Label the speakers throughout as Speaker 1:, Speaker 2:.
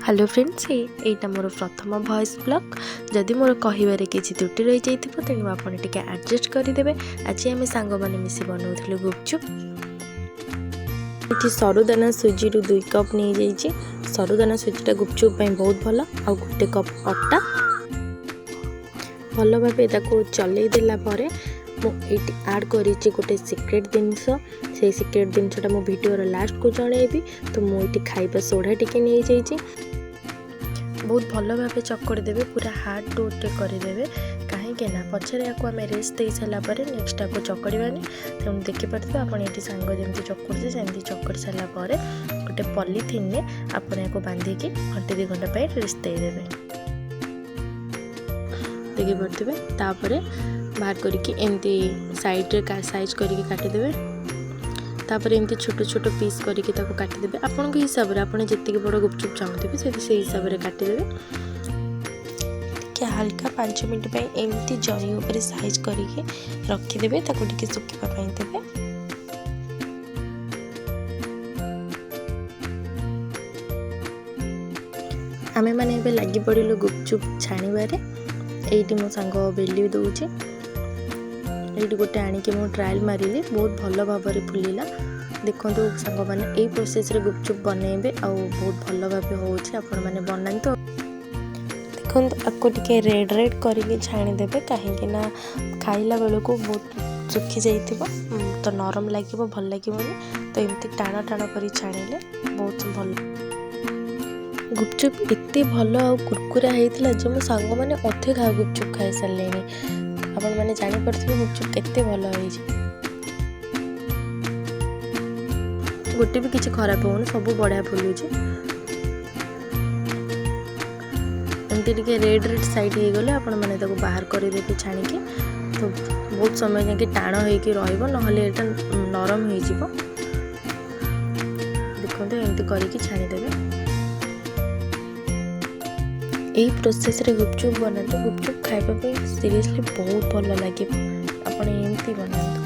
Speaker 1: Hello friends एटा मोर प्रथम voice blog जदि मोर कहबार किसी त्रुटि रही जाइथिबो तेणु आपण टिके एडजस्ट करदेवे। आज आम सांग मैंने मिसी बनाऊलु गुपचुप। ये सरुदाना सुजी 2 कप नहीं जाइए। सरुदाना सुजीटा गुपचुप बहुत भल। आ गोटे कप अटा भल भाव चलई देला मुझे आड कर गोटे सिक्रेट जिनस से सिक्रेट जिनसा मो भिडियोर लास्ट को जनइबी। तो मुझे खाइबा सोडा टिके नहीं जाइए। बहुत भल भाव चकड़ी देवे, पूरा हार्ड डोटे करदे कहीं पचर या आम रेस्ट दे सारापर नेक्स्ट आपको चकड़ानी। तेणु देखिपे आप सांग जमी चकड़े सेमती चकड़ी सारापर गोटे पॉलीथिन ने आपको या बांधिकी घंटे 2 घंटा रेस्ट देदेवे। देखिपे तापर बाहर करके एमती साइड साइज करके काटिदेवे। तापर एमती छोट छोट पीस करके काटिदेवे। आपण के हिसाब से आपड़ जी बड़ गुपचुप चाहूँगे से हिसाब से काटिदेवे। क्या हल्का 5 मिनट पे एमती जरी उपर साइज करके रखिदेवे। ताको सुखापी देवे। आमे माने लगी पड़िलु गुपचुप छाणीबारे। एइटी मो सांग बेली दौचे। ये गोटे आणिकी मु ट्रायल मारिली, बहुत भल भाव फुलिला। देखो सांग मैंने यही प्रोसेस रे गुपचुप बनइबे आ बहुत भल भाव होपन मैंने बना। तो देखो आपको टिके रेड रेड करके छाणीदेवे कहीं खाइला बेलू को बहुत सुखी जाइथिबो तो नरम लगे भल लगे। तो एमती टाण टाण कर छाणीले बहुत भल। गुपचुप एते भल आ कुरकुरा होता जो मो सांग मैंने अधे खा गुपचुप खाई सारे। आपण मैंने जानीपे गुपचुप केते भल होइछि। गोटे भी किसी खराब हो सब बढ़िया फुलुची। एमती टिके रेड रेड साइड हो गले आपण मैंने बाहर करदेवे छाणिकी। तो बहुत समय जाके टाण होइकी रहइबो नहले एटा नरम हो जिवो। देखो एमती करके छाणीदेवे। यही प्रोसेस रे गुपचुप बनाते। गुपचुप खाइबा सीरियसली बहुत भल लगे। आपण एमती बनाते।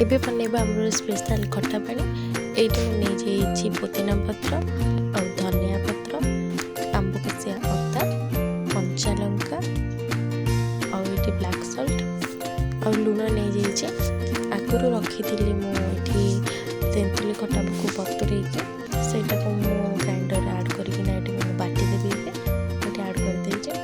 Speaker 1: एबे बनइबा हमर स्पेशल खट्टा पानी। एइटा नहीं जाइए पुदीना पत्र और धनिया पत्र, आंब कसिया अदा, कंचा लंका और ये ब्लैक सॉल्ट और लुण नहीं जाइए। आगुरी रखी मुझे तेंतुली खट्टा को बतुरे से ग्राइंडर ऐड करके बाटी देवी ये ऐड कर दीजिए।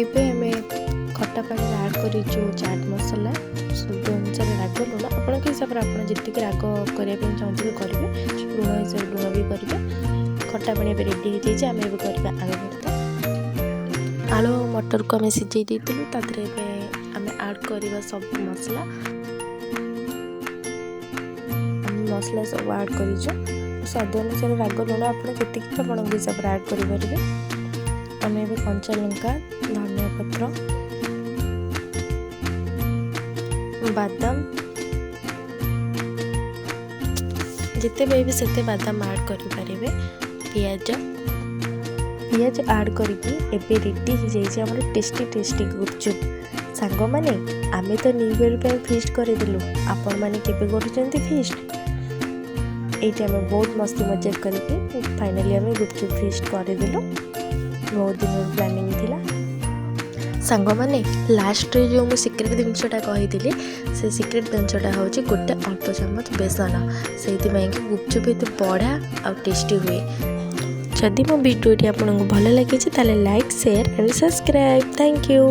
Speaker 1: एबे हमें खट्टा पानी ऐड कर चाट मसला स्वाद अनुसार राग लुण आपण के हिसाब से आप जी राग करने चाहते करेंगे। लुण हिसाब लुण भी करेंगे। खट्टा पानी रेडी हो जाइए। आम ए करवा आलू भर्ता। आलू मटर को आम सिझे देलु। आम ऐड करवा सब मसला। मसला सब ऐड कर स्वाद अनुसार राग लुण आप जी हिसाब से ऐड करेंगे। आम ए कंचा लंका, धनिया पत्र, बादाम जिते भी सेते बादाम ऐड करें। पियाज ऐड करके एबे रेडी हो जाइए टेस्टी टेस्टी गुपचुप। सांग माने आमे तो न्यू ईयर पे फीस्ट करदेलु। आपण माने केबे करूचंती फीस्ट? एटा आमे बहुत मस्ती मजाक करके फाइनली आमे गुपचुप फीस्ट करदेलु। बहुत दिन प्लानिंग थिला। सांग माने लास्ट रे जो मु सिक्रेट जिनसटा कही से सिक्रेट जिनसटा हूँ गोटे अल्प चामच बेसन से गुपचुप एत बढ़िया और टेस्टी हुए। जदि मो वीडियो आपको भल लगी like share and subscribe. Thank you.